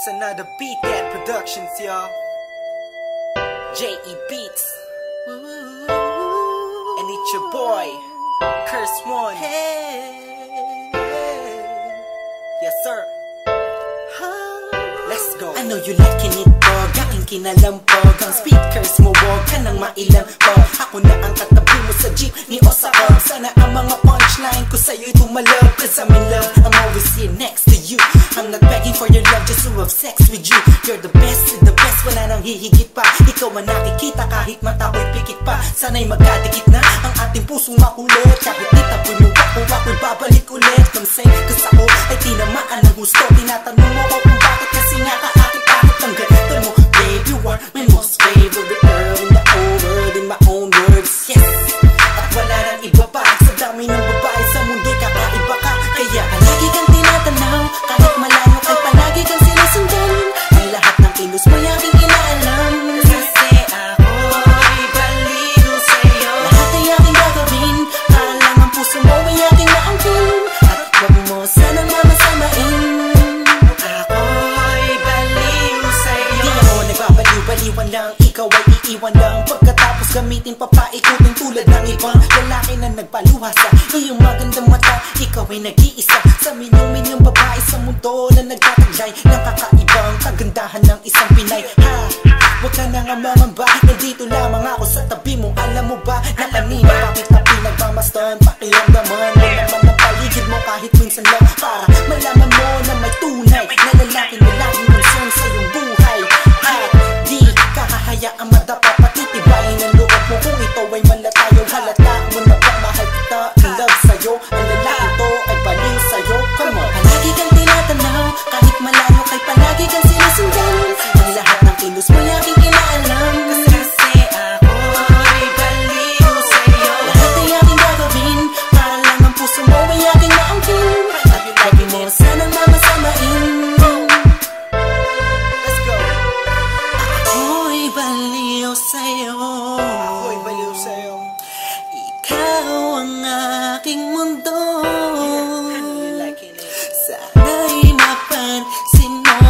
It's another Beat That Productions, y'all. J.E. Beats. And it's your boy, Curse One. Yes, sir. Let's go. I know you liking it, dog. Aking kinalampog. Ang speakers mo, wag ka nang mailampog. Ako na ang katabi mo sa jeep ni Osakog. Sana ang mga punchline ko sa'yo'y tumalab. Cause I'm in love, I'm always here next to you. I'm not begging for your love just to have sex with you. You're the best, wala nang hihigit pa. Ikaw ang nakikita kahit mata ko'y pikit pa. Sana'y magkadikit na ang ating pusong makulit. Kahit itapoy mo ako'y babalik ulit. Come say, cause ako ay tinamaan ng gusto. Tinatanong mo ko kung bakit kasi nga kaakit-akit ang ganito mo. Babe, you are my most favorite girl in the whole world, in my own words, yes. At wala nang iba pa sa dami ng babae sa mundo'y kakaiba ka. Kaya palagi kang tinatanaw, kahit malayo kay palagi kang sinusundan. Ang lahat ng kilos mo aking inaalam. Kasi ako'y baliw sa'yo. Lahat ay aking gagawin, para lang ang puso mo ay aking maangkin. At wag mo sanang mamasamain. Ako'y baliw sa'yo. Di ako nagbabaliw-baliwan lang, ikaw ay iiwan lang. Pagkatapos gamitin papaikutin tulad ng ibang lalaki na nagpaluha sa iyong magandang mata. Ikaw ay nag-iisa sa milyong-milyong babae sa mundo na nagtataglay ng kakaibang kagandahan ng isang Pinay. Ha! Huwag ka na nga mangamba, nandito lamang ako sa tabi mo. Alam mo ba na kanina bakit na pinagmamastan? Pakiramdaman mo naman ang paligid mo kahit minsan lang, para malaman mo na may tunay na lalaki na laging concern sa iyong buhay. At di kakahayaang madapa, patitibayin ang loob mo kung ito ay malatayo. Halata mo na ba mahal kita, in love sa'yo. Ang lalaki to ay baliw sa'yo. Come on. Palagi kang tinatanaw, kahit malayo kay palagi kang sinusundan. Ang lahat ng kilos mo aking inaalam. Kasi ako'y baliw sa'yo. Lahat ay aking gagawin, para lang ang puso mo ay aking maangkin. At lagi mo sanang mamasamain. Let's go. Ako'y baliw sa'yo. Ako'y baliw sa'yo. Ikaw ang aking mundo. Sana'y mapansin mo.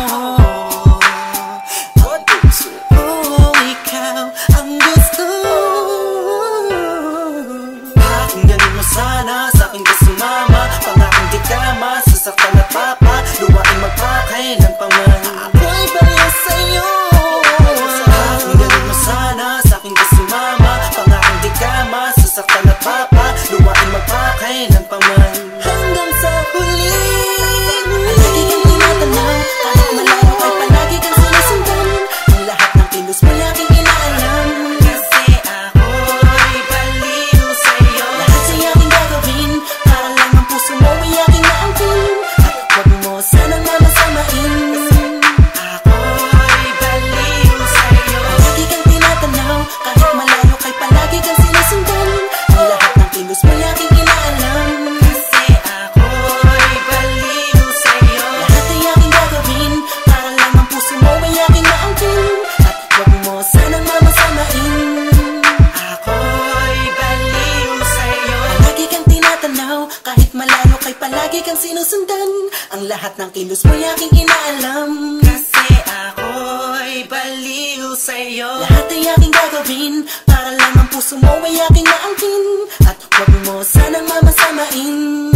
Puso ko, ikaw ang gusto. Pakinggan mo sana, sa'kin ka sumama. Pangakang di ka masasaktan at papa. Luwaing magpakailan pa man. Ako'y baliw sa'yo. Pakinggan mo sana, sa'kin ka sumama. Pangakang di ka masasaktan at papa. Luwaing magpakailan pa man. Hanggang sa huli. Palagi kang tinatanaw, kahit malayo kay palagi kang sinusundan. Ang lahat ng kilos mo aking inaalam. Kasi ako'y baliw sa'yo. Lahat ay aking gagawin, para lang ang puso mo ay aking maangkin. At wag mo sanang mamasamain. Ako'y baliw sa'yo. Palagi kang tinatanaw, kahit malayo kay palagi kang sinusundan. Ang lahat ng kilos mo aking inaalam. Kasi ako'y baliw sa'yo. Lahat ay aking gagawin, para lang ang puso mo ay aking maangkin. At wag mo sanang mamasamain. Ako'y baliw sa'yo. Palagi kang tinatanaw, kahit malayo kay palagi kang sinusundan. Ang lahat ng kilos mo aking inaalam. Kasi ako'y baliw sa'yo. Lahat ay aking gagawin, para lang ang puso mo ay aking maangkin. At wag mo sanang mamasamain.